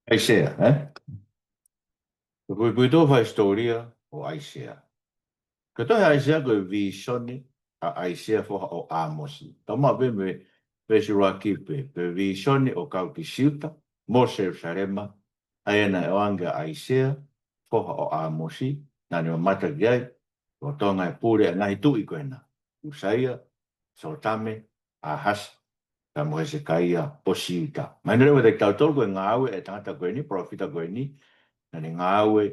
Aisea, Koe tō whai storia o Aisea. Ko tō Aisea koe visioni a Aisea whoha o Amosi. Tama pe me Pesura Kipe, pe visioni o Kauki Siuta, mo Jerusalema, aena e oanga Aisea, whoha o Amosi, nani o mata giai, o tonga e pure a ngai tui koena. Usaia, Sotame, Ahas, ka mo Hezekia o Siuta. Mai nere te tautor koe ngā aue e tangata koe ni, profita koe ni, nani ngā aue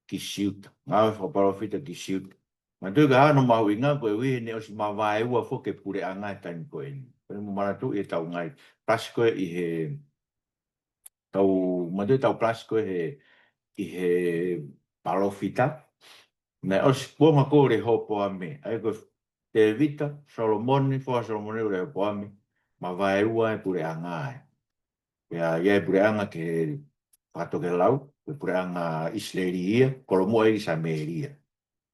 ki siuta. Ngā aue whaparofita ki siuta. Ma tui ka hano mahu i ngā koe wihe ne o si mawai ua whoke pure a ngai tani koe ni. Koe mo maratu i tau ngai plasiko i he tau, ma tui tau plasiko i he parofita. Ne o si kuonga kore hopo a me. Ai koe te vita, Solomoni, fua Solomoni ure hopo a me. Mawai ua e pure a ngai. Ia e pure a ngai ke whakatoke lau. Me pureanga Isleria, kolomoa i Sameria.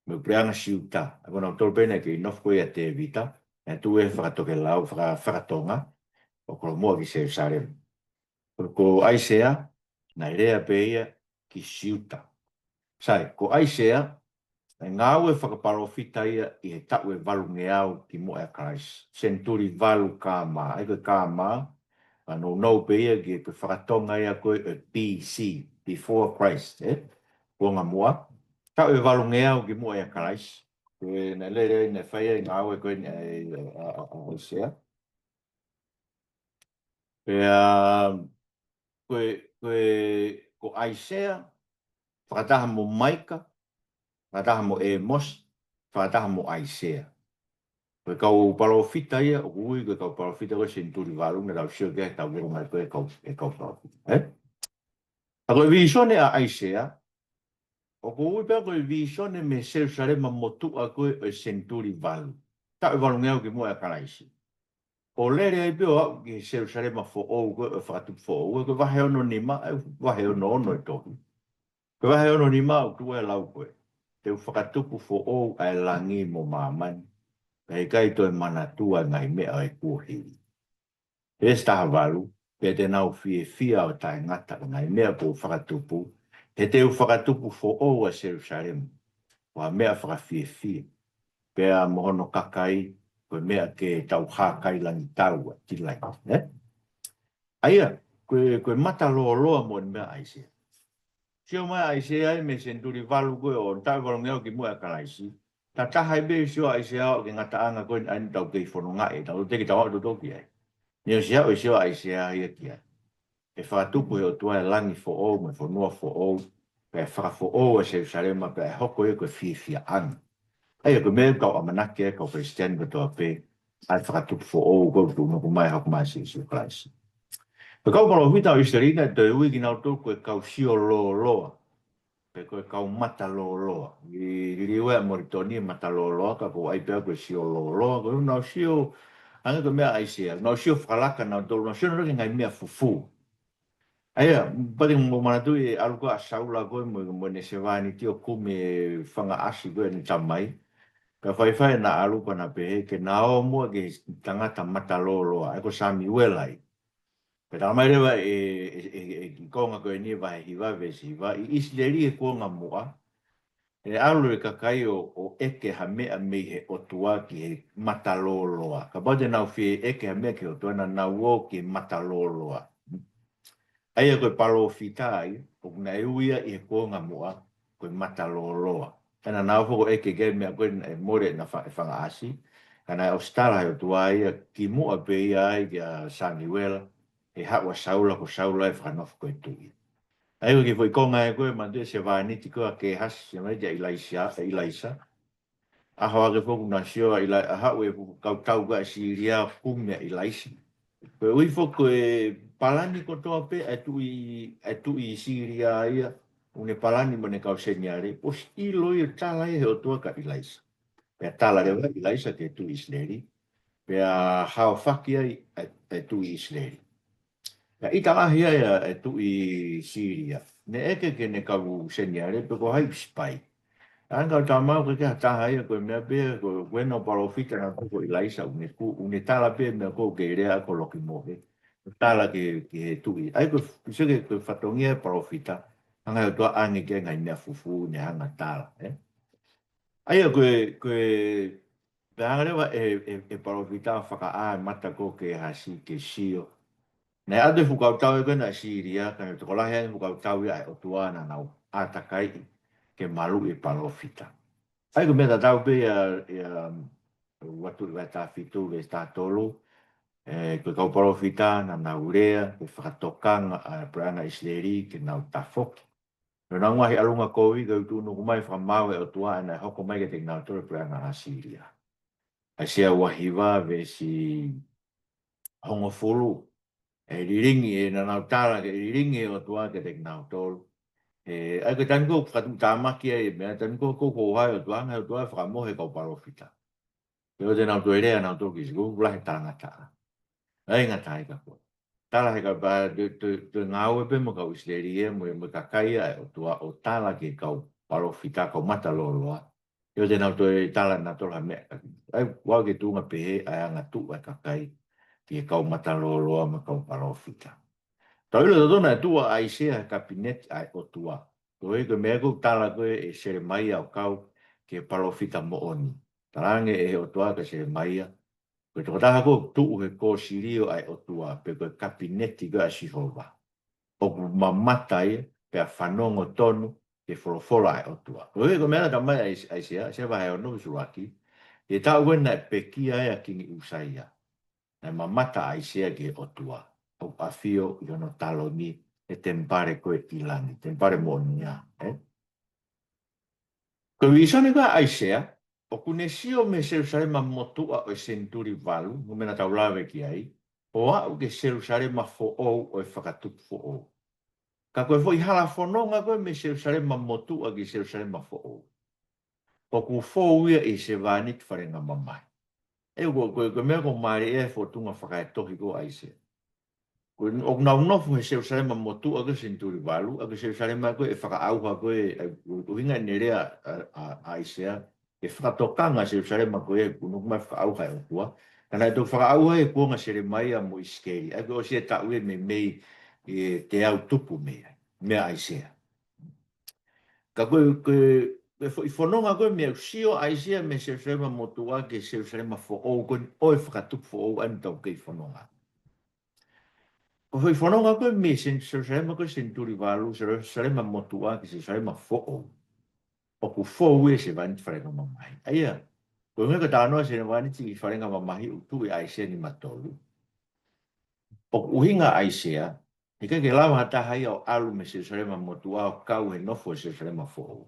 Me pureanga siuta. Ako na tolpena ke inofko ia te vita, e tu e whakatoke lau, whakatonga, o kolomoa ki Jerusalem. Ko Aisea, na irea pe ia ki siuta. Sai, ko Aisea, e ngāu e whakaparofita ia i he tau e valu ngeau ki moa e Christ. Senturi valu kāma, eko kāma, ano no pe ia ki pe whakatonga ia koe e BC, before Christ, Kuonga mua. Tau e valungea o ki mua e Christ. Koe na lere ne whaia i ngā aue koe ni a Hosea. Ko Aisea, whakataha mo Maika, whakataha mo Amos, whakataha mo Aisea. Koe kau parofita ia, o kui koe kau parofita koe senturi valunga, tau sio kia tau kero mai koe kau parofita. A koe visone a Aisea, o ko uipa koe visione me Jerusalema motua koe o senturi valu. Ta e valu ngeu ki mua e karaisi. O lere ai pio au ki Jerusalema fo ou koe o whakatupu fo ou. Koe wahe ono nima, wahe ono ono e tohi. Koe wahe ono nima au tua e lau koe. Te u whakatupu fo ou ai langi mo mamani. Pei kai toi manatua ngai mea e kuhiri. E staha valu, pe te nau fia o tai ngata ngai mea po whakatupu. He te u whakatupu fo o a Jerusalem. Wa mea whakawhiewhie. Pea mohono kakai, koe mea ke tau hakai langi tau a tilai. Aia, koe mata loa loa mo ni mea Aisea. Sio mai Aisea ai me senturi valu koe o tau valu ngeo ki mua kalaisi. Ta tahai be sio Aisea o ke ngata anga koe ni aini tau kei whono ngai. Tau teki tau atu toki ai. Nio sia o sio Aisea ia ki ai. E whakatupu e o tua e langi fo o, me whanua fo o. Pe whakafo o a Jerusalema pe hoko e koe whiwhia anga. Ai ko me kau amanake kau Christian ko to pe ai whakatupu fo o ko tu no ko mai hako mai si Christ. Pe kau palo vita o Israelina te ui ki nau tō koe kau sio lo loa. Pe koe kau mata lo loa. I riwe Moritoni mata lo loa ka ko ai pea koe sio lo loa. Ko nau sio anga ko mea aisia. Nau sio whakalaka nau tō nau sio nau ngai mea fufu. Aia, pati mo manatu e aluka a saula koe mo ne se vani tio kume whanga asi koe ni tamai. Ka whaiwhai na aluka na pehe ke na o mua ke tangata mata loloa. Eko Samuel ai. Pe tala mai rewa e konga koe ni wahe hiwa vesi hiwa. I Isleri e konga mua. E alu e kakai o eke ha mea mehe o tua ki he mata loloa. Ka pate nau whie eke ha mea ki o tua na nau o ki mata loloa. Aia koe palo fitai, o kuna e uia i he konga mua, koe mata loloa. Kana nau foko eke ke mea koe e more na whanga asi. Kana o stara heo tua ia ki mua pe ia ai ki a Samuel, e hawa saula ko saula e whanofu koe tui. Aia koe foi konga e koe mandu e se vāniti koe ke hasi se mai dia Ilaisa. Aho ake foku na sio a hau e kau tau ka Siria kumea Ilaisa. Koe ui foko e palani ko toa pe e tui Siria ia, une palani mo ne kau senyare, o stilo i tala e o toa ka Ilaisa. Pea tala rewa Ilaisa ke tui Isleri, pea hao whaki ai e tui Isleri. Pea ita ahi ai e tui Siria, ne eke ke ne kau senyare, pe ko hai spai. Anga tama ko ka taha ko me be ko bueno parofita na ko ilaisa une tala be me ko ke rea ko lo ki mo tala ke tu ai ko se ke fatongia parofita anga to ani ke ngai me fufu ne anga tala ai ko anga wa parofita faka a mata ko ke hasi ke sio ne ade fu ka tau ko na siria ka to la he fu ka tau ya o tuana na atakai ke malu parofita ai ko meta tau pe ia watu vai ta fitu ve sta tolo ko ka profita na na urea ke whakatokanga a prana isleri ke na tafoki. No na ngahi alunga kowi ka tu no mai fa mawe o tua na hoko mai ke te na tolo prana asiria. Ai sia wahiwa ve si hongo fulu riringi na na tala ke riringi o tua ke te na tolo. Ai ko tango whakatu tamaki e mea tango ko hai o tua ngai o tua whakamohe ka profita. Yo te nau tua rea nau toki si kuku lahi tangata. Ai ngata ai ka po. Tala he ka ba te ngau e pe mo kau isleri e mo ka kaia e o tua o tala ke kau paro fita kau mata loroa. Yo te nau tua tala na tola mea. Ai wau ke tunga pehe ai anga tu ai ka kai ke kau mata loroa ma kau paro fita. Tau ilo tona e tua ai sea kabinet ai o tua. Ko e ko mea ko tala koe e sere mai au kau ke paro fita mo oni. Tarange e o tua ka sere mai ko te kataha ko tuu he ko sirio ai o tua pe ko kabineti ga sihova. O ku mamata ia pe a whanongo tonu ke wholofola ai o tua. Ko he ko mea ka mai ai sea vai o nuku suraki. E tau wena e pekia ai a kingi usaia. Na mamata ai sea ke o tua. O afio i ono taloni e tempare koe ilani. Tempare monia. Ko isone ka ai sea. O kunesio me Jerusalema motua o senturi valu, no mena tau lawe ki ai, o au ke Jerusalema fo'ou o e whakatupu fo'ou. Ka koe foi hala whanonga koe me Jerusalema motua ki Jerusalema fo'ou. O ku fo'ou ia e se vanit wharenga mamai. E koe mea ko maare e fotunga whakaetohi ko aise. O nau nofu he Jerusalema motua ko senturi valu, a ke Jerusalema koe e whakaauha koe, uhinga nerea aisea, e whakatokanga Jerusalema koe e kunu mai whakaauha e okua. Kana e tō whakaauha e kuonga sere mai a mo iskeri. Ai koe o sia tau e me mei e te au tupu mea, mea aisea. Ka koe i whanonga koe mea usio aisea me Jerusalema motua ke Jerusalema fo'ou koe oe whakatupu fo'ou anu tau kei whanonga. O foi whanonga koe me Jerusalema koe senturi valu, Jerusalema motua ki Jerusalema fo'ou. O ku fo'ou e se vanit wharenga mamahi. Aia, koe ngā ka tānoa se vanit i wharenga mamahi utu e aisea ni matolu. O uhinga aisea, he kai ke lawa hata hai au alu me Jerusalema motua o kau he nofo Jerusalema fo'ou.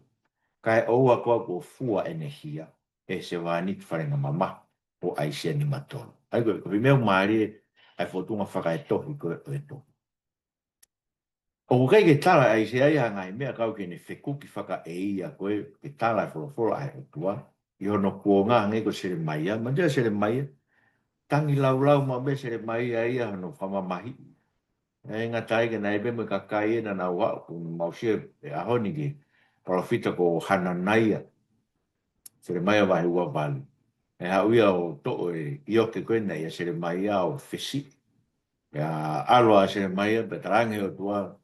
Kai oua koa ko fua energia e se vanit wharenga mamahi o aisea ni matolu. Ai koe mea maari ai fotunga whakaetohi koe o e tohu. O kai ke tala ai se ai hanga mea kau ke ne whekuki whaka e ia koe ke tala e whoroforo ai o tua. I hono kua ngā ngai ko sere maia, ma tia sere maia. Tangi lau lau ma me sere maia ia hono whamamahi. E ngā tai ke nai be me kakai e na na wā, mausia e ahoni ki parafita ko Hananaia. Sere maia wahi ua vali. E hauia o to e ioke koe nei a sere maia o whesi. Ya aloa se mai pe tarange o tua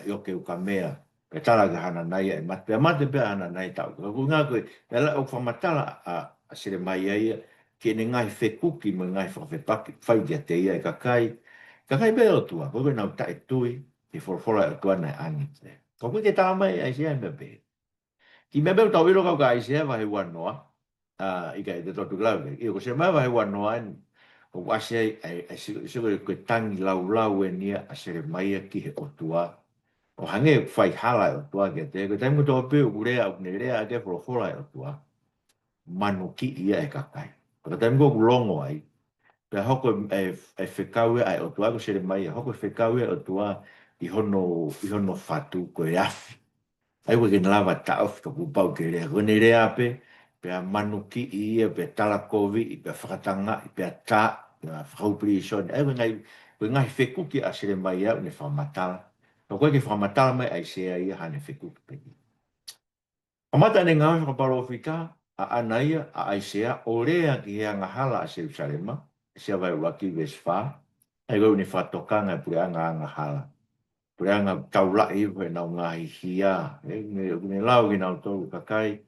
yo ke o kamea pe tala ga hana nai e mate pe hana nai tau ko nga ko ela o fa matala a se mai ai ke ne ngai fe kuki me ngai fa fe pak fai dia te ia ka kai be o tua ko na ta tui e for o tua na ani ko ke ta mai ai se me be ki me be tau ilo ka ai se va he wanoa i ka te totu grave i ko se mai va he wanoa o wase ai se ko tangi lau e nia a sere mai ki he otua o hange fai hala o tua ke te ko taimu to pe o rea o ne rea ke pro fora o tua manu ki ia e kakai ko taimu ko longo ai pe hoko e fekau ai o tua ko sere mai hoko fekau o tua i hono fatu ko e afi ai ko ke lava ta of ko pau ke rea ko ne rea pe a manu ki ia pe tala kovi pe whakatanga pe a ta whakaupiri son, ngai whekuki a sere mai au ne whamatala. Ka koe ke whamatala mai ai sea ia hane whekuki pe. Amata ne ngā whakaparo a anaia a aisea o rea ki hea ngahala a Jerusalema, sia vai waki vesfa, ai gau ni whatokanga pureanga a ngahala. Pureanga taula i koe nau ngahi hia, me lau ki nau tolu kakai,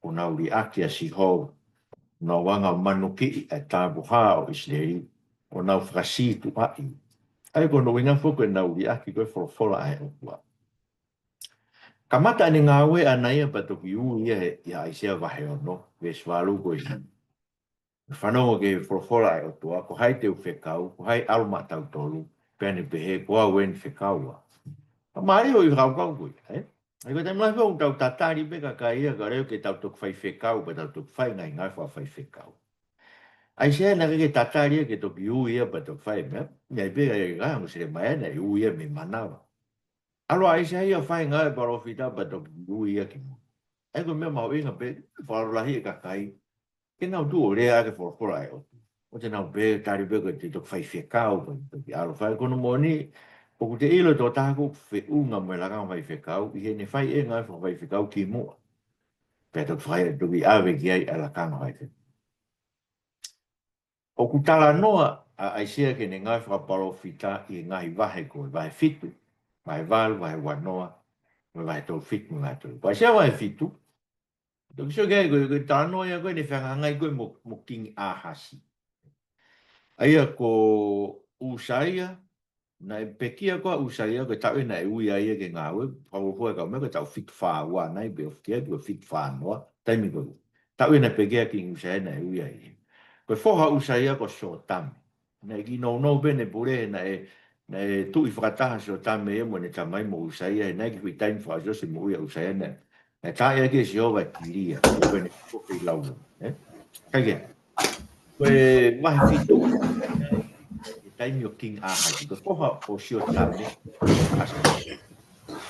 o nau li aki a siho, nau wanga manuki e tābuha o Isleri, o nau whakasitu ai. Ai ko no winga fuku e nau li aki koe wholofola ai o kua. Kamata ni ngā we anai pa toki u ia ia aisea wahe ono, ve swalu ko i. Whanau ke wholofola ai o tua, ko hai te u whekau, ko hai alma tau tolu, pēne pehe, ko a wen whekaua. Pa maari o i rau kau koe, eh? Ai ko te mlai whau tau tatari peka ka ia ka reo ke tau tuk whai whekau, pa tau tuk whai ngai ngai whai whekau. Aisea na ke tatari ke toki u ia pa tuk whai mea, ngai peka i ngai angu sire mai ana i u ia me manawa. Alo aisea ia whai ngai parofita pa toki u ia ki mo. Ai ko mea mau inga pe, whaarulahi e kakai, ke nau tu o rea ke wholofola ai o tu. O te nau pe, tari pe ko te tuk whai whekau, pa ki alo whai kono moni, o ku te ilo tō tāku whi unga mo langa whai whekau, i he ne whai e ngai whai whekau ki mua. Pea tuk whai e tuki awe ki ai ala kanga whai whekau. O ku tala noa a aisea ke ne ngai whakaparo whita i ngai wahe koe, wahe fitu, wahe walu, wahe wanoa, wahe tō fitu, wahe tō. Aisea wahe fitu, Tuk so kaya koe tala noa ia koe ne whangangai koe mo kingi ahasi. Aia ko usaia, na e pekia koa usaia koe tau e na e ui aia ke ngā ue, pawuhua kau mea koe tau fitu whaa ua, nai be of kia koe fitu whaa noa, taimi koe. Tau e na pekia ki usaia na e ui aia. Koe whoha usaia ko so tame. Na e ki nou nou bene pure na e tui whakataha so tame e mo ne tamai mo usaia, e nai ki hui taimi whaa se mo uia usaia na. E tā ia ke si hova kiria, koe ne koe i lau. Kai kia. Koe mahi fitu, e taimi o king ahai, koe whoha o si o tame,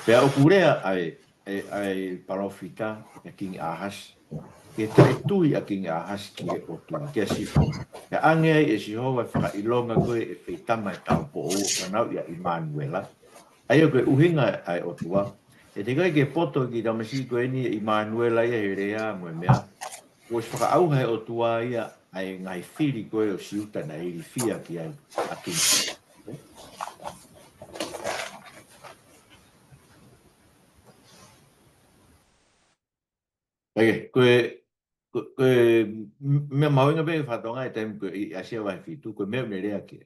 pea o kurea ai parofita e king ahas, ke tae tui a king ahas ki e o tua, ke si hova. E ange ai e si hova whaka ilonga koe e whaitama e tau po o kanau ia Immanuela. Ai o koe uhinga ai o tua, e te kai ke poto ki tamasi koe ni Immanuela ia he rea mo e mea, o si whaka auhai o tua ia ai ngai whiri koe o siuta na iri fia ki ai a king. Koe mea mawinga pe whatonga e taimu koe i asia wahi fitu, koe mea ne rea ki.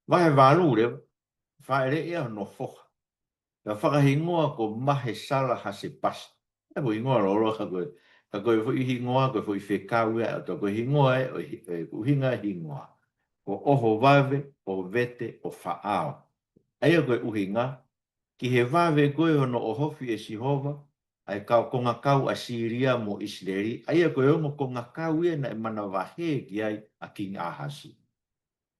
Wahe wālu reo, whae re ea no whoka. Ka whakahingoa ko mahe sala hase pasi. E ko hingoa roro ka koe hui hingoa, koe hui whekau ea, to koe hingoa e uhinga hingoa. Ko oho vave, o vete, o whaao. Aia koe uhinga, ki he vave koe hono o hofi e sihova, ai kau konga kau a Siria mo Isleri, aia koe ongo konga kau ia na e mana wahe ki ai a King Ahasi.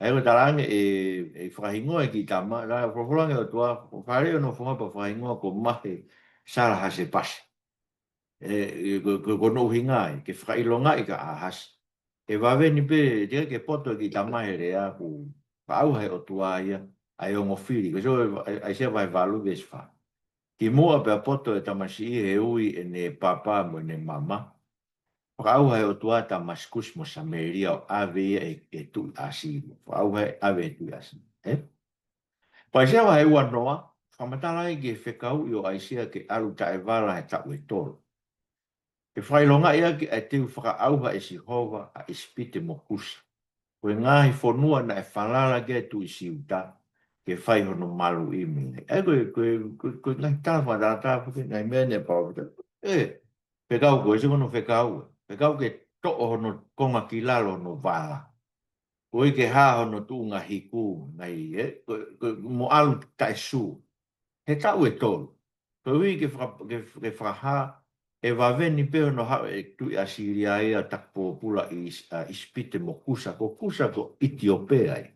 Ai ko tarange e whakahingoa ki tama, la whakahingoa o tua, whare ono whakahingoa ko mahe sara hase pasi. Ko no hinga ai, ke whakailonga i ka ahas. E wawe ni pe, tika ke poto ki tama he rea, ku whaauhai o tua ia, ai ongo whiri, ko so ai se vai valu vesfa. Ki mua pe poto e tamasi i he ui e ne papa mo ne mama. Whakauhai o tua Damascus mo Samaria o ave e tu asiru. Whakauhai ave e tu asiru. Pai sea wahe ua noa, whamatalai ke whekau i o aisia ke aru ta e wala he tau e toro. Ke whailonga ia ki e teu whakauha e si hova a ispite mo kusa. Koe ngahi whonua na e whalala ke tu i siuta ke whai hono malu i mine. Koe ngahi tāwha tāwha ngai mene pāwita. Whekau koe se kono whekau. Whekau ke to'o hono konga ki lalo no wala. Koe ke hā hono tūnga hiku ngai, mo alu tae su. He tau e tolu. Koe hui ke whakahā, e waweni peo no hao e tui a Siria ia takpo pula i ispite mo kusa ko Etiopea ai.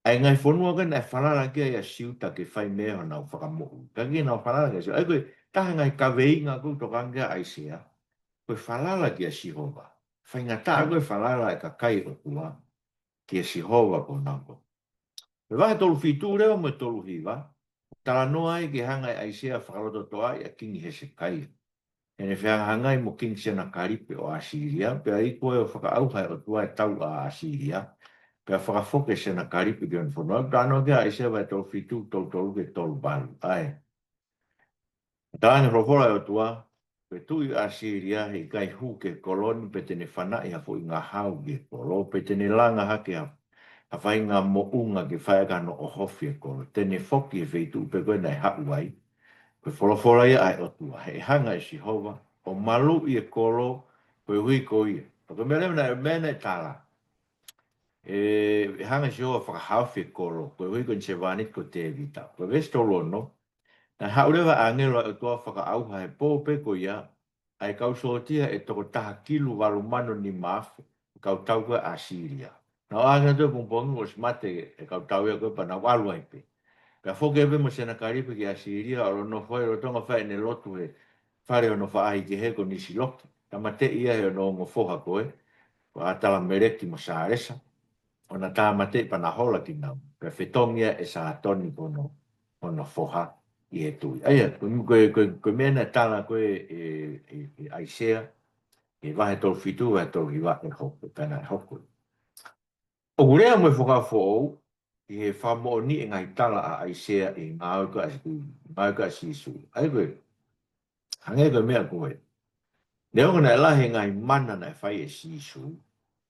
Ai ngai whonua kena e whanara kia ia siuta ke whai mea nau whakamoku. Ka kia nau whanara kia siuta. Ai koe taha ngai kaweinga kouto kangia aisea. Koe whalala kia sihova. Whai ngata koe whalala e ka kai o tua kia sihova ko nango. Me wahe tolu fitu reo me tolu hiva. Tala noa ai ke hanga aisea whakaroto toa i a kingi he se kai. ne whiangangai mo king sena karipe o Asiria, pe ai koe o whakaauhai o tua e tau a Asiria, pe a whakafoke sena karipe ki on whanau, prano kia ai se vai tau fitu tau tau ke tau balu, ai. Tāne rohora o tua, pe tui Asiria he kai hu ke koloni pe tene whanai hafo i ngā hau ke kolo, pe tene langa hake a whai ngā mo unga ke whai no o hofi e kolo, tene foki e wheitu pe koe nei hau ai, pe wholofora ia ai o tua, he hanga e si hova, o malu i e kolo, pe hui ko ia. Paka mele e tala, e hanga si hova whakahawhi e kolo, pe hui ko nse vanit ko te evita, pe vestolo no, na haurewa angelo o tua whakaauha he pōpe ko ia, ai kau sotia e toko taha kilu walumano ni maafi, kau tau koe a Siria. Na o anga tue pungpongi o smate e kau tau ia koe pa na walu ai pe. Ka foke ewe mo sena karipe ki a Siria, o no whai o tonga whai ne lotu he, whare o no whaahi ki he ko nisi loki. Ta mate ia he o no ngofoha koe, ko atala mereki mo sa aresa, o na tā mate pa na hola ki nau, ka whetongia e sa atoni ko no foha i e tui. Aia, koe mena tala koe e Aisea, e wahe tolu fitu, wahe tolu i wahe hoko, pēnā e hoko. O gurea mo e whakafo ou, i he whamo ni e ngai tala a Aisea i ngā uka sisu. Ai koe, hange koe mea koe. Neo ngana e lahe ngai mana na e whai e sisu,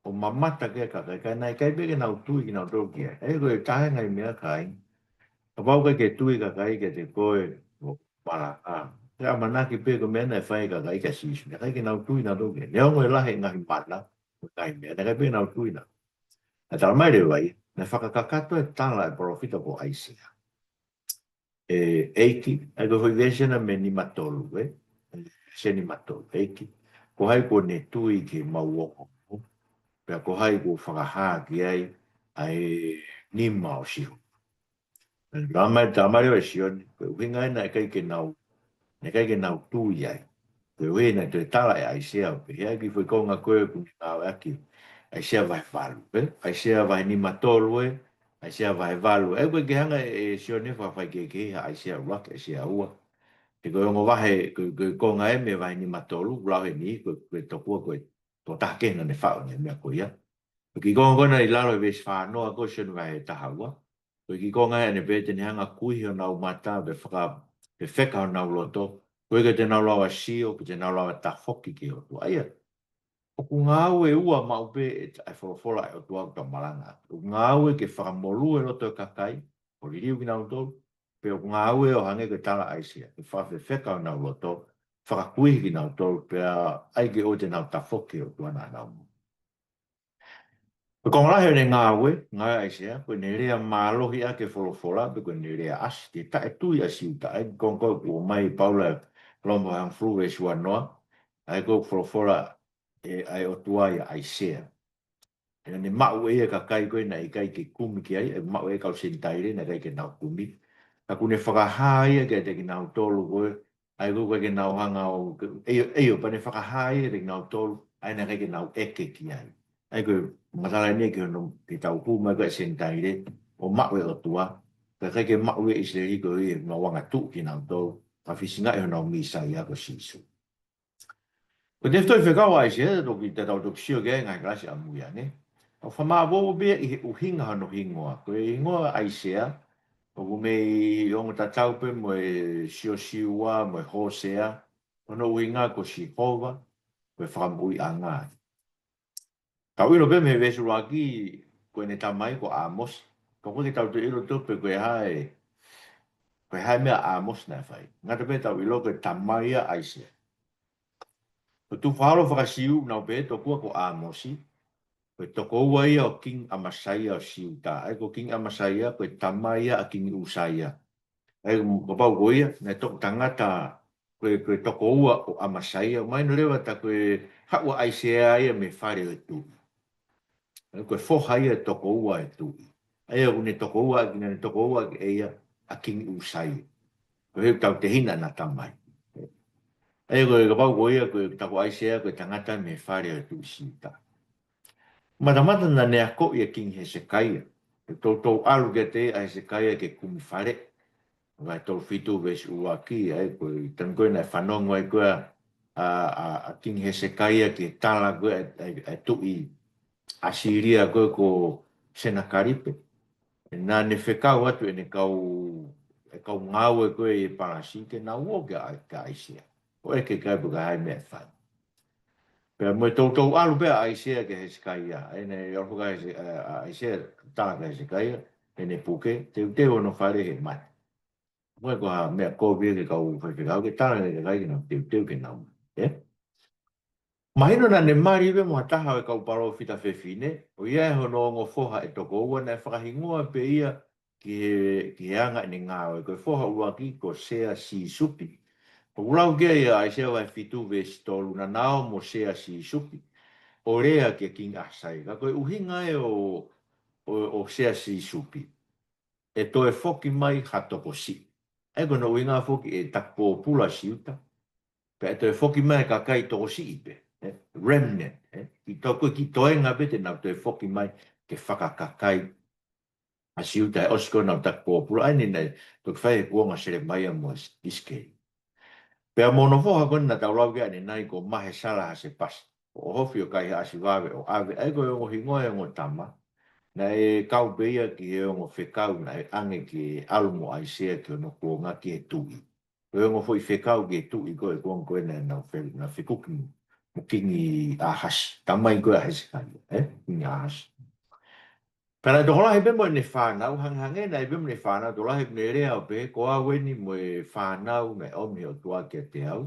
o mamata kia kai nai kai peke nau tui ki nau tolu kia. Ai koe, tahe ngai mea kai, ka pau kai ke tui kai ke te koe, para a. Ka manaki pe ko mena e whai kai ka sisu. Ne kai ke nau tui nau tolu kia. Neo ngoi lahe ngai mana, kai mea, ne kai peke nau tui nau. A tala mai rewa i, na whakakakato e tala e profita po Aisea. Eiki, ai ko hoi vesena me ni matolu, se ni matolu, eiki. Ko hai ko ne tui ki mauoko, pea ko hai ko whakahaa ki ai ni mao siho. Tamare o sioni, ko winga ina e kai ke nau tui ai. Ko wina te tala e Aisea, pe hea ki fwoi konga koe kuni ngāo aki, Aisea vai valu, Aisea vai ni matolu Aisea vai valu. E koe ke hanga e sione whawhai ke Aisea uak, Aisea ua. Te koe ongo wahe, koe konga e me vai ni matolu, ulau he ni, koe tokua koe, tō tahkena ne whao ne mea koe ia. Koe ki konga kona i lalo e vesi whanoa koe sione vai he taha ua. Koe ki konga e ne pete ne hanga kuhi o nau mata, pe wheka o nau loto, koe ke te nau lawa sio, ke te nau lawa tafoki ki o tu. Aia, o ku ngāu e ua maupe e ai wholofola e o tu au ta malanga. O ngāu e ke whakamolu e loto e kakai, o ririu ki nau tolu, pe o ngāu e o hange ke tala Aisea, ke whawhe wheka o nau loto, whakakuihi ki nau tolu, pe ai ke o te nau tafoki o tu ana nau mo. Pe kongrahe o ne ngāu e Aisea, koe ne rea mālohi a ke wholofola, pe koe ne rea asi, te tae tui a siuta, ai kongkau ku o mai paula lombo hang flu e sua noa, ai ko wholofola ai o tua ia Aisea. E ne mau e ka kai koe na i kai ke kumi ki ai, e mau e kau sentaire na kai ke nau kumi. Ka kune whakahai e ke te ki nau tolu koe, ai koe ke nau hanga o, e o pane whakahai e te ki nau tolu, ai na kai ke nau eke ki ai. Ai koe matala ni ke hono ki tau kuma koe sentaire, o mau e o tua, ka kai ke mau e isle hiko e ma wanga tu ki nau tolu, ka whisinga e hono misa i ako sisu. Ko te whtoi whekau ai se, toki te tau toki sio ke ngai klasi a muia, ne? O whamā wō bea i he uhinga hano hingoa. Ko e hingoa ai sea, o ku mei ongo ta taupe mo e sio siua, mo e hosea, ono uhinga ko si hova, ko e whakamui a ngā. Tau ilo be me vesu waki, ko e ne tamai ko Amos, ko koe tau te ilo tupe ko e hai mea Amos na whai. Ngata pe tau ilo ko e tamai a ai sea. O tu whalo whakasiu nau pe tokua ko Amosi, ko toko ua ia o King Amasaia o siuta. Ai ko King Amasaia, ko tamaia a King Usaia. Ai ko pau ko ia, ne toko tangata, ko toko ua o Amasaia. Mai no rewa ta ko haua Aisea ia me whare o tu. Ai ko foha ia toko ua e tu. Ai ko ne toko ua, ne toko ua e ia a King Usaia. Ko heu tau te hina na tamai. Ai ko pau ko ia, ko tako Aisea, ko tangata me whare o tu siuta. Matamata na nea ko ia King Hezekiah. E tau alu ke te a Hezekiah ke kumi whare. Vai tau fitu ves ua ki, ai koe tankoe na whanongo ai koe a King Hezekiah ki tala koe e tui Asiria koe ko Senakeripe. Nā ne whekau atu e kau ngau e koe e parasite na ua ke Aisea. O e ke kai puka hai mea whai. Pea mo tau alu pea Aisea ke Hezekiah. E ne orfuka Aisea tala ke Hezekiah. E ne puke, te ono whare he mai. Mo e koha mea kōpia ke kau whewhekau ke tala ke kai ke nau te ke nau. Mahino na ne mariwe mo taha e kau paro fita whewhine. O ia e hono ngo foha e toko ua na e whakahingoa pe ia ki anga ni ngā o koe foha uaki ko sea si supi. O ulau kia ia ai sea wai fitu ve stolu na nao mo sea si supi. O rea ke king asai. Ka koe uhinga e o sea si supi. E to e foki mai hatoko si. E koe no uhinga foki e takpo pula si uta. Pe e to e foki mai ka kai toko si ipe. Remnant. I tau koe ki toenga bete nau to e foki mai ke whakakakai a siuta e osko na tak pōpura, ai nei, tuk whai e kuonga sere mai a mua iskei. Pea mono foha koni na tau lau kia ni nai ko mahe sala ha se pas. O hofi o kai asi wawe o ave, ai ko e ongo hingoe ongo tama, na e kau beia ki e ongo whekau na e ange ki e alumo ai sea ki ono kuonga ki e tui. Ko e ongo foi whekau ki e tui ko e kuonga koe na whekuki mo kingi ahas. Tamai koe ahas kai, kingi ahas. Pera to hola hebe mo ne whanau, hanghange na hebe mo ne whanau, to la hebe ne rea o pe, ko a weni mo e whanau me omi o tua ke te au,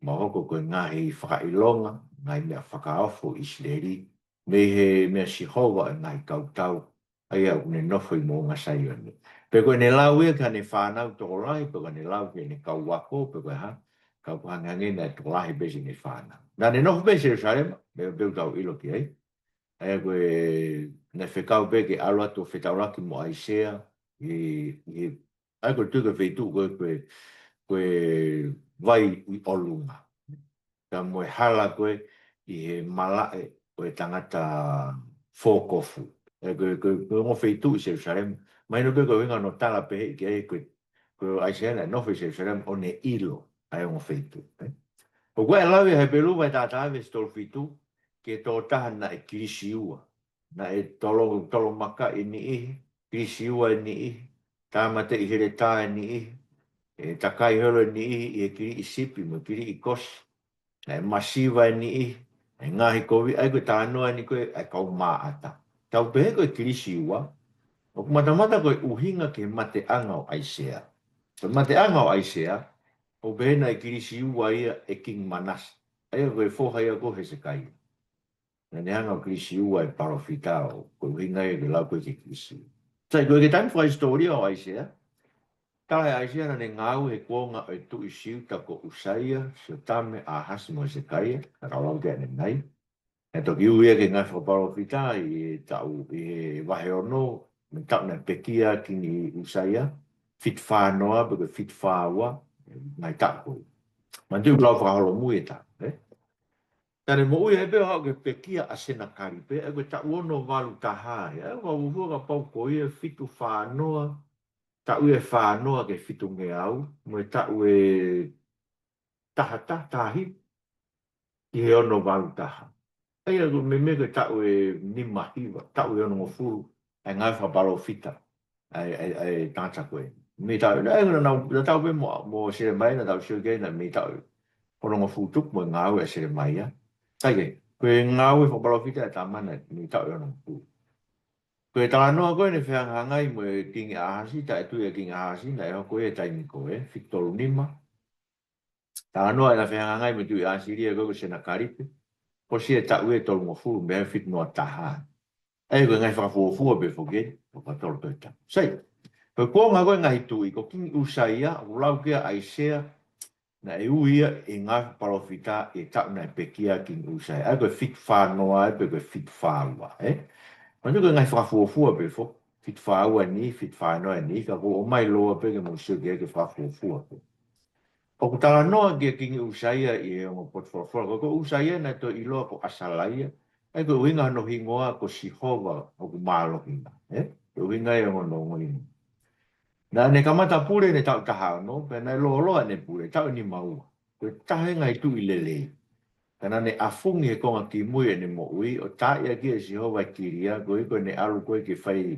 ma hoko koe ngahi whakailonga, ngai mea whakaofo isleri, me he mea sihova e ngai kautau, ai au ne nofo i mo ngasai ane. Pe koe ne lau e ka ne whanau to hola, pe koe ne lau ke ne kauwako, pe koe ha, kau hanghange na to la hebe si ne whanau. Na ne nofo be se usarema, me o peu tau ilo ki ei, ai koe na whekau peke alo atu whetauraki mo Aisea ai koe tuka wheitu koe vai i olunga. Ka moe hala koe i he malae koe tangata whokofu. Ai koe ngo wheitu i Jerusalem. Mai no koe winga no tala pehe ki ai koe Aisea na no whi Jerusalem o ne ilo ai ngo wheitu. O koe lawe hei pelu vai tātāwe stol whitu ke tō taha na e kirisi ua. Na e tolo maka i ni ihi, kirisi ua i ni ihi, tāmate i here tā i ni ihi, e takai holo i ni ihi, i e kiri i sipi, mo kiri i kosi, na e masiva i ni ihi, e ngahi kovi, ai koe tānoa ni koe, ai kau maata. Tau pehe koe kirisi ua, o kumatamata koe uhinga ke mate anga o Aisea. So mate anga o Aisea, o pehe na e kirisi ua ia e king manas. Ai koe foha ia koe Hezekiah. Na ne hanga o kirisi ua e parofita o koe hinga e ke lau koe ke kirisi. Sai koe ke tangi whai historia o Aisea. Tala e Aisea na ne ngau he kuonga o e tu i siu ta ko Usaia, sio tame a hasi mo Hezekiah, na kaulau ke ane nai. E toki uia ke ngai wha parofita i tau i wahe ono, me tau na pekia ki ni Usaia, fit whanoa, peke fit whaua, ngai tau koe. Mantu lau whakaholo mui e tau, Tane mo ui hebe hao ke pekia a Senakari pe, e koe ta uono walu taha, e wa ufua ka pau ko ia fitu whanoa, ta ue whanoa ke fitu nge au, mo e ta ue taha tahi, i he ono walu taha. E ia me me ke ta ue nima hiwa, ta ue ono ngofuru, e ngai whabalo fita, ai tangata koe. Me ta ue, e ngana na tau pe mo sere mai, na tau sio kei na me ta ue, ono ngofuru tuk mo ngā ue sere mai ya. Kai koe ngau e whapalawhita e tamana ni tau e anong pū. Koe tala noa koe ne whiangangai mo e kingi ahasi, ta e tui e kingi ahasi, na e ho koe e taimi koe, Victoru Nima. Tala noa e na whiangangai mo tui ahasi ria koe sena karipe. Po si e tau e tolu mo furu, mea whit noa taha. E koe ngai whakafuafua pe whoke, o ka tolu koe ta. Sei, koe kuonga koe ngai tui, ko kingi usaia, ulau kia Aisea, na e uia e ngā parofita e tau na e pekia ki usai. Ai koe fit whanoa e pe koe fit whaua. Manu koe ngai whakafuafua pe fo. Fit whaua ni, fit whanoa ni. Ka ko o mai loa pe ke musio ke whakafuafua pe. O ku tala noa ki kingi usai i e ongo potwhorofora. Ko usai na to iloa ko asalaia. Ai koe uinga no hingoa ko sihova o ku mālohinga. Koe uinga e ongo no ngoinga. Na ne kamata pure ne tau taha no, pe na loa loa ne pure, tau ni maua. Koe tahe ngai tu i lele. Kana ne afungi e konga ki mui e ne mo ui, o ta ia ki e si hova kiria, koe ne alu koe ke whai,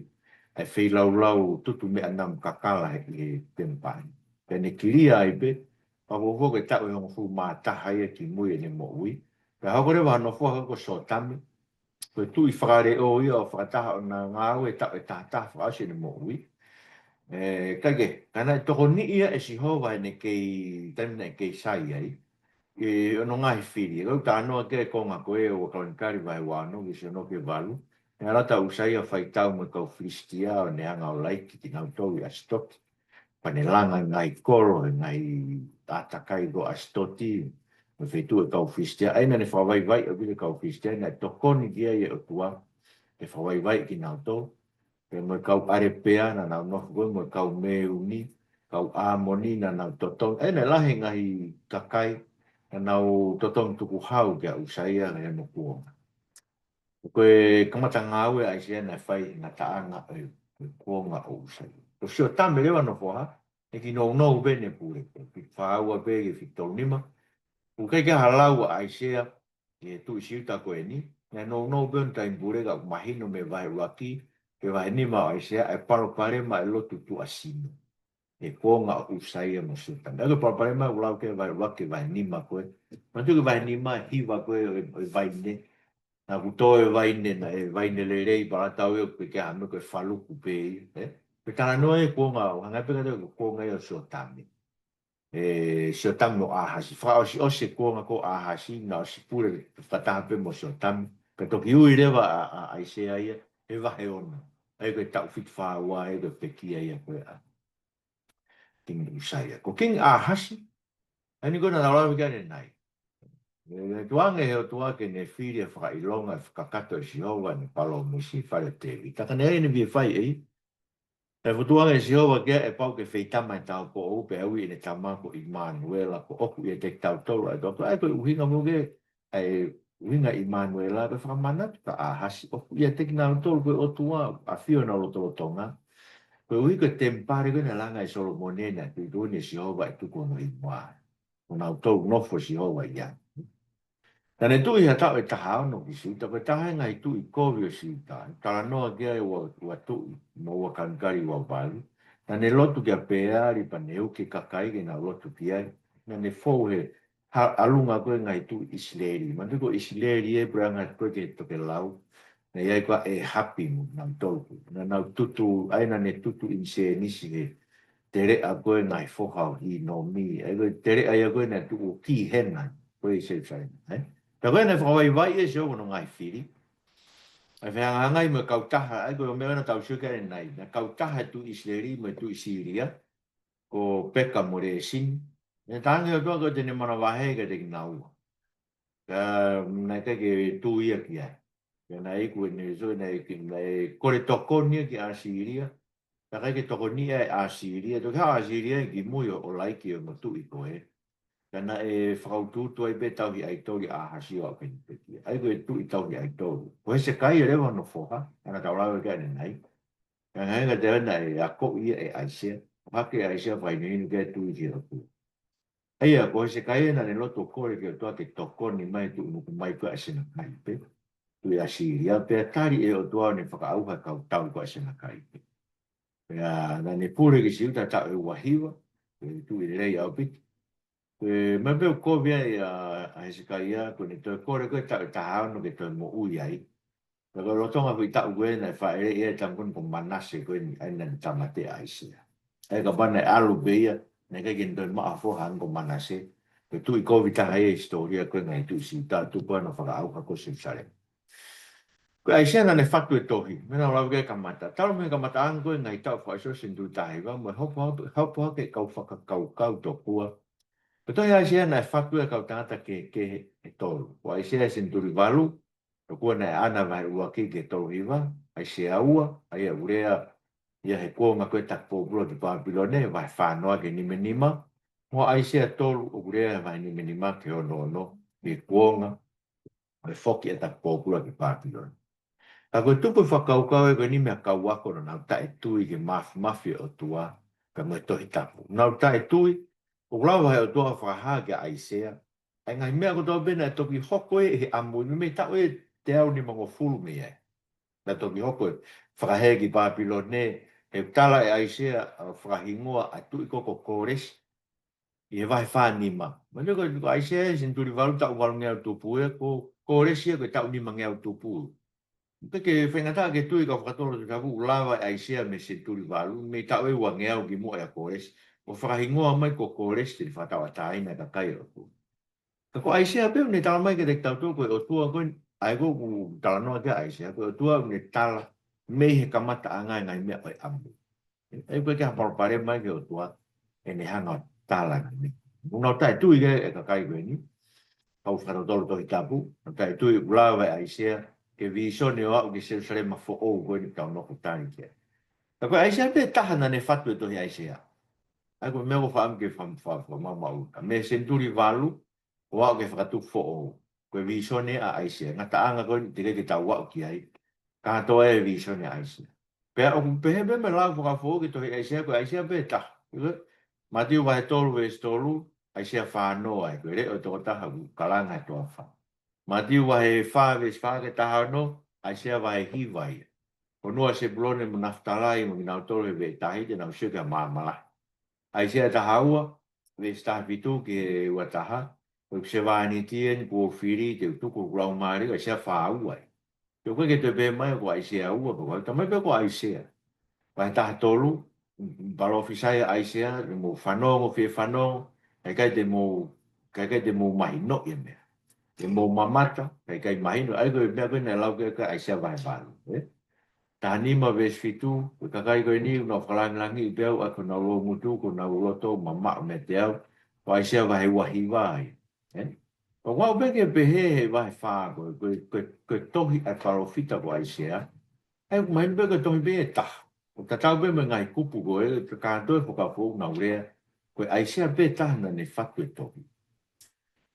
ai whai lau lau tutu me anam kakala e ki tempai. Pene kiria ai pe, papo ke tau e hongo fu maa taha ia ki mui e ne mo ui. Ka hako rewa no fua ko so tami, koe tu i whakare o ia o whakataha o na ngāu e tau e tahataha whakasi ne mo ui. Kage, kana e toko ni ia e si hova e ne kei, tamina e kei sai ai, e ono ngai whiri. Kau tā noa ke konga koe o kawanikari vai wano, ki se no ke valu. E alata usai a whai tau me kau Filistia o ne anga o laiki ki nau tau i Astoki. Pane langa ngai koro e ngai atakai go Astoti. Me whetu e kau Filistia. Aina ne whawai vai a vile kau Filistia. Na tokoni kia e o tua. E whawai vai ki nau tau. Pe mo kau arepea na nau nofu koe, mo kau meuni, kau amoni na nau totong. Ene lahe ngai kakai, na nau totong tuku hau kia usaia na eno kuonga. Koe kamata ngāue ai se na whai na taanga e kuonga o usaia. O sio tame lewa no poha, e ki nou nou bene pure, ki whaua be e whitou nima. O kai kia halau ai sea, e tu i siuta koe ni, na nou nou bene ta impure ka mahino me vai waki, ke vai ni ma ai sea e paro pare ma e lotu tu asino e konga usai e masuta na ko pare ma ulau ke vai wake vai ni ma ko ma tu vai ni ma hiwa ko e vai ne na ku to e vai ne na e vai ne le rei para tau e ke ha me ko falu ku pe pe kana no e konga o hanga pe ko konga e so tami e so tami no aha si fa o se konga ko aha si na si pure fata pe mo so tami pe to ki u ire va ai se ai e va he ona ai ko tau fit fa wa e do pe ki ai ko a king usai ko king a hasi ani ko na la ga ne nai e tuanga he o tua ke ne firi fa i longa fa kato si hova ni palo mo si fa le te vi ta ne ni vi fai e e fu tuanga si hova ke e pau ke feita mai tau po o pe au i ne tama ko i Manuela ko oku e te tau tau ai ko ai ko uhinga mo ke ai uhinga i Manuela pe fa mana ka a hasi oku i te kina tau ko o tua a fio na lo tonga ko ui ko tempare ko na langa i Solomonena ki do ni si hova e tu ko no i moa ona tau no fo si hova ia Tane tu i hatau e taha no ki si, tako taha ngai tu i kovi o si ta, tala noa kia e wa tu i, no wa kankari wa wali, tane lotu kia pēa ri pa neu ki kakai ki na lotu kia, nane fau he alunga koe ngai tu isleri, ma tuko isleri e pranga koe ke toke lau, na iai kwa e happy mu na tolku, na nau tutu, aina ne tutu inse nisi he, tere a koe ngai fohau hi no mi, e koe tere a ia koe na tuku ki hena, koe i se sai, Ka koe nei whakawai vai e seo no ngai whiri. Ai whanga ngai me kautaha, ai koe o mea na tau sukere nei, na kautaha tu Isleri me tu Isiria, ko peka mo re sin. Ne tangi o tua ko tene mana wahe ka te kina ua. Ka nei ka ke tu ia ki ai. Ka nei koe ne so nei kore toko nia ki Asiria. Ka kai ke toko nia e Asiria. To ka Asiria ki mui o laiki o mo tu i koe. Kana e whakaututu ai pe tau hi ai tori a hasi o apen peki. Ai koe tu i tau hi ai tori. Ko he se kai e rewa no whoha, ana tau lawe kia nei. Ka ngai te ana e a ko ia e aisea. Hake aisea whai nini kia tu i hira ku. Ai a ko he se kai e na ne loto kore kia toa ke toko ni mai tu unuku mai kua asena kai pe. Tu i a siria pe a tari e o toa ne whakaauha kau tau kua asena kai pe. Pea na ne pure ki siuta tau e wahiwa. Tu i rei au piti. Me veo ko via a Hezekia ko ni to ko re ko ta ha no ke to mo u ai. Pero lo tonga ko ta u na fa e ta kun ko manase ko ni ai na ta mate ai se. Ai ka bana alu beia ne ke gen to ma fo han ko manase. Ko tu i ko vita ai historia ko ngai tu si ta tu ko no fa au ka ko se sale. Ko ai se na ne fatu e tohi. Me na la ke kamata. Talo me kamata an ko ngai ta fa so sin tu tai va mo hopo ke kau fa kau to kua. Pero ia sia na whakua kau tangata ke e tolu. Wa i sia sin turi walu, to kua na ana vai ua ki ke tolu iwa, ai se aua, ai a urea, ia he kua ma koe tak pōpura ki Papilone, vai whanoa ke nime nima, mo ai sia tolu o urea vai nime nima ke ono ono, ke kuonga, ai whoki e tak pōpura ki Papilone. Ka koe tupu whakaukau e koe nime a kau wako no nau tae tui ke mafi o tua, ka moe tohi tapu. Nau tae tui, O lawa he o toa whakaha ke aisea. Ai ngai mea ko toa bena e toki hoko e he amu me me tau e te au ni mango fulu me e. Na toki hoko e whakahe ki Papilone e tala e aisea whakahingoa a tui koko kōresi. I he vai whanima. Ma niko aisea e sin turi walu tau walu ngea tupu e ko kōresi e ko tau ni mangea tupu. Peke whengata ke tui ka whakatoro te tapu lawa e aisea me sin turi walu me tau e wa ngea ki mua e a kōresi. O whakahingoa mai ko kōresi te whatawa tāina ka kai o tu. Ka ko aisea pe ne tala mai ke te tau tō koe o tua koe ai ko ku tala noa ke aisea koe o tua ne tala mei he kamata angai ngai mea oi amu. E koe ke hapalopare mai ke o tua e ne hanga tala ngai mea. Una o tai tui ke e ka kai koe ni. Pau whanotolo tohi tapu. O tai tui ulawa e aisea ke visone o au ke se sare ma fo o koe ni tau noko tani ke. Ka koe aisea pe tahana ne fatu e tohi aisea. Ai koe mea ko whaam ke whamwhawha mamau. Me senturi valu o au ke whakatuku fo o. Koe visone a aisea. Ngata anga koe te ke tau wau ki ai. Ka toa e visone a aisea. Pea o pehe me me lau whakafo ke tohi aisea koe aisea pe taha. Matiu wahe tolu e stolu, aisea whanoa ai koe re o toko taha ku kalanga e toa wha. Matiu wahe whawe ke taha no, aisea wahe hiwai. O noa se blone mo naftalai mo minau tolu e ve tahi te nau suka mamala. Aisea taha ua, ve staha pitu ke ua taha, o se wani tien kua whiri te utuku kulau maari, aisea wha ua. Te koe ke te pe mai ko aisea ua, ko tamai pe ko aisea. Wahe taha tolu, balo fisai aisea, mo whanongo fie whanongo, kai te mo mahi no ia mea. Te mo mamata, kai mahi no, ai koe mea koe nei lau ke aisea wahe balu. Ta nima ves fitu, ka kai koe ni, no whalangi i pēu, ako na ulo mutu, ko na ulo tō, mamma me te au, ko aisea wahe wahi vai. O ngau beke pehe he wahe whaa koe tohi a wharofita ko aisea, ai mai beke tohi be e taha. O ta tau be me ngai kupu koe, ka kātoe whakafou na urea, koe aisea be taha na ne whatu e tohi.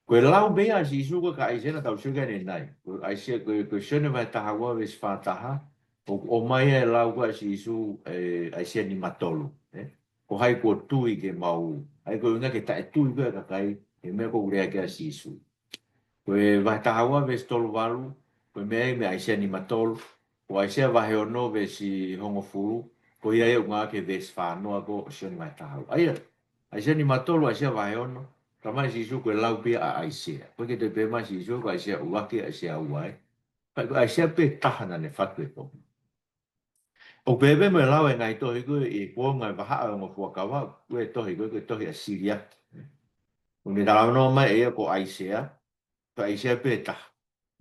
Koe lau bea si isu koe ka aisea na tau suga ne nai. Koe aisea koe sene vai taha ua ves whataha, o mai e lau koe si isu aisea ni matolu. Ko hai ko tui ke mau, hai koe unga ke tae tui koe ka kai, e mea ko urea ke si isu. Koe vai taha ua ves tolu walu, koe mea me aisea ni matolu, ko aisea vahe ono vesi hongo furu, ko ia e unga ke ves whanoa ko sioni mai taha. Aia, aisea ni matolu aisea vahe ono, tamai si isu koe lau pia a aisea. Koe ke te pe mai si isu ko aisea uake aisea uai. Koe aisea pe tahana ne whatu e tohu. O bebe me lau e ngai tohi koe i kua ngai waha o ngā fuakawa, koe tohi koe tohi a Siria. Uni talau no mai ea ko aisea, ko aisea pe taha.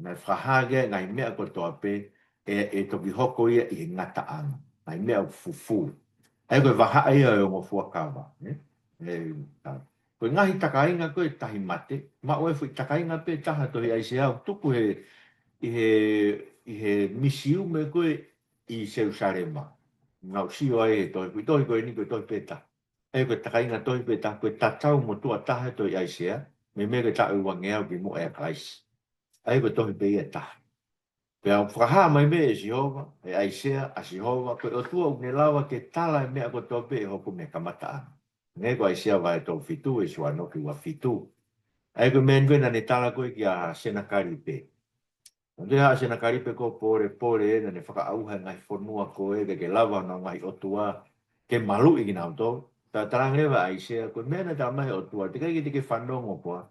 Nai whahage ngai mea ko toa pe, e toki hoko ia i ngata anga. Ngai mea fufu. Ai koe waha ia o ngā fuakawa. Koe ngahi takainga koe tahi mate, ma oe fui takainga pe taha tohi aisea, tuku i he misiu me koe i Jerusalema. Ngau sio ai e tohi koe ni koe tohi pe taha. Ai koe takainga tohi pe taha, koe tatau mo tua taha tohi aisea, me me koe tau wangeau ki mo e kaisi. Ai koe tohi pe ia taha. Pea whakaha mai me e Jehova, e aisea a Jehova, koe o tua une lawa ke tala e mea koe toa pe e hoko me kamata ana. Ngai ko aisea vai tō fitu e sua no ki wa fitu. Ai ko men koe na ne tala koe ki a Senakari pe. Nde ha Senakari pe ko pore e na ne whaka auha ngai whanua ko e ke lawa na ngai otua ke malu i ki nao tō. Ta tarang rewa aisea koe mena ta mai otua. Te kai ki te ke whanongo poa.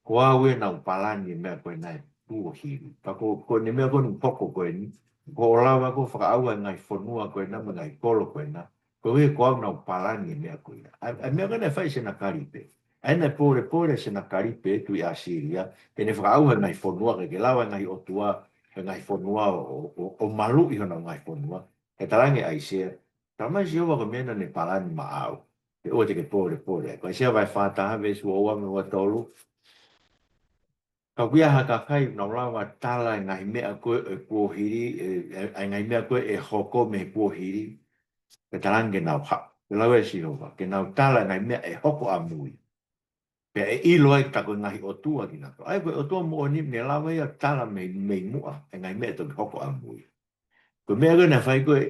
Ko au e na upalani mea koe nai tuo hiri. Ta ko ne mea koe nu poko koe ni. Ko lawa ko whaka auha ngai whanua koe na ma ngai kolo koe na. Ko e ko au na upalani mea koe na. A mea koe na whai Senakari pe. Aina pore Senakari pe tu i a Siria. Ke ne whaka auha ngai whanua ke lawa ngai otua. Ke ngai whanua o malu i hona ngai whanua. Ke tarangi aisea. Tamai si owa ko mena ne palani ma au. Ke oa te ke pore. Ko aisea vai whataha vesu oa me wa tolu. Ka wia haka kai na rawa tala ngai mea koe e kuohiri, ngai mea koe e hoko me kuohiri. Ke tarangi nau ha. Ke lawe si hova. Ke nau tala ngai mea e hoko a mui. Pe e ilo ai tako ngahi o tua ki nako. Ai koe o tua mo o ni me lawa ia tala me mua. E ngai mea toki hoko a mui. Ko mea koe na whai koe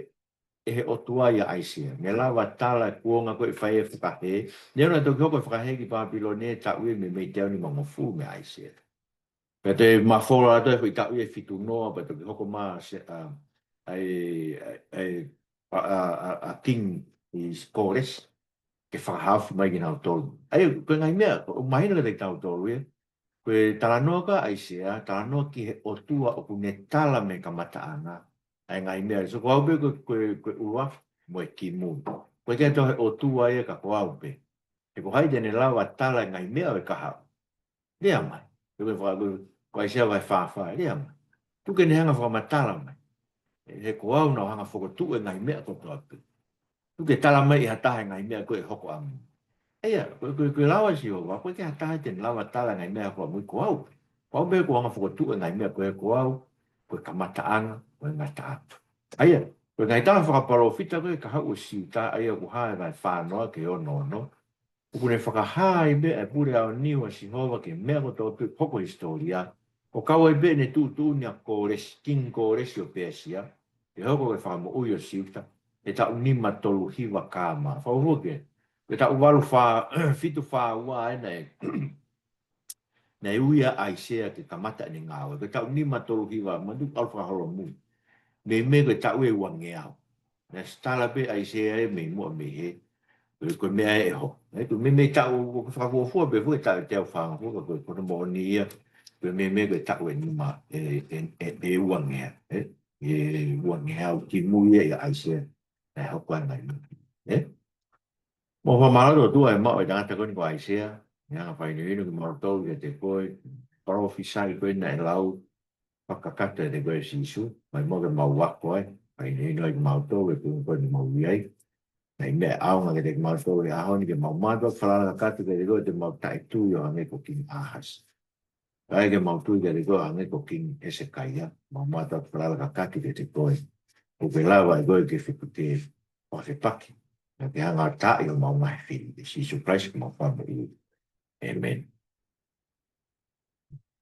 he o tua ia aisia. Me lawa tala kuonga koe whae whakahe. Neo na toki hoko whakahe ki Papilone ta ue me mei teo ni mangofu me aisia. Pea te mawhora ato e ta ue fitu noa pa toki hoko maa se a king i Kores ke whakahafu mai ki nao tolu. Ai, koe ngai mea, o mahina ka te tau tolu e. Koe talanoa ka aisia, talanoa ki he o tua o kune tala me ka mataanga. Ai ngai mea, so ko au pe koe ua, mo e ki mu. Koe kia tohe o tua e ka ko au pe. E ko haide ne lawa tala ngai mea o e kaha. Rea mai. Ko aisia vai whawha, rea mai. Tuke ne hanga whakamatala mai. He ko au na hanga whakotu e ngai mea ko toa pe. Tuke tala mai i hatahe ngai mea koe hoko amu. Eia, koe lawa si o wa, koe ke hatahe ten lawa tala ngai mea koe mui ko au. Ko au pe ko hanga whakotu e ngai mea koe ko au. Koe kamataanga, koe ngata atu. Aia, koe ngai tala whakaparo fita koe ka hau o siuta aia ku hae vai whanoa ke o nono. Ukune whakahai be e pure au niwa si hova ke mea ko tau poko historia. O kawa i be ne tu nia Kores, King Kores o Persia. E hoko ke whakamo ui o siuta. E ta unima tolu hiwa kāma. Whauhoke. E ta uwalu fitu whaua e nei. Nei uia aisea ke kamata ni ngāwe. E ta unima tolu hiwa. Mandu alfa horo mu. Me ke ta ue wangeau. Na stala pe aisea e me mua me he. Ko mea e ho. Ko me tau whakawofua pe fu tau te au whangafua ko mo ni ia. Ko me ko tau e nima e uangea. E uangea o ki muia i aise. E hoko ana i. Mo whamaro tua e mao e tangata koni ko aisea. Nga whainu inu ki marotou i te koe. Parofisai koe na e lau. Whakakata e te koe sisu. Mai mo ke mau wako e. Whainu inu i ki marotou e koe ni mau iai. Nei mea aunga ke te mau tō e ahoni ke mau mātua whalana katu ke te koe te mau tae tū o hange ko king ahas. Kai ke mau tū ke te koe hange ko king Hezekiah, mau mātua whalana katu ke te koe. O ke lawa e koe ke whipute o te paki. Na ke hanga tae o mau mai whiri. Si surprise ke mau whamu i. Amen.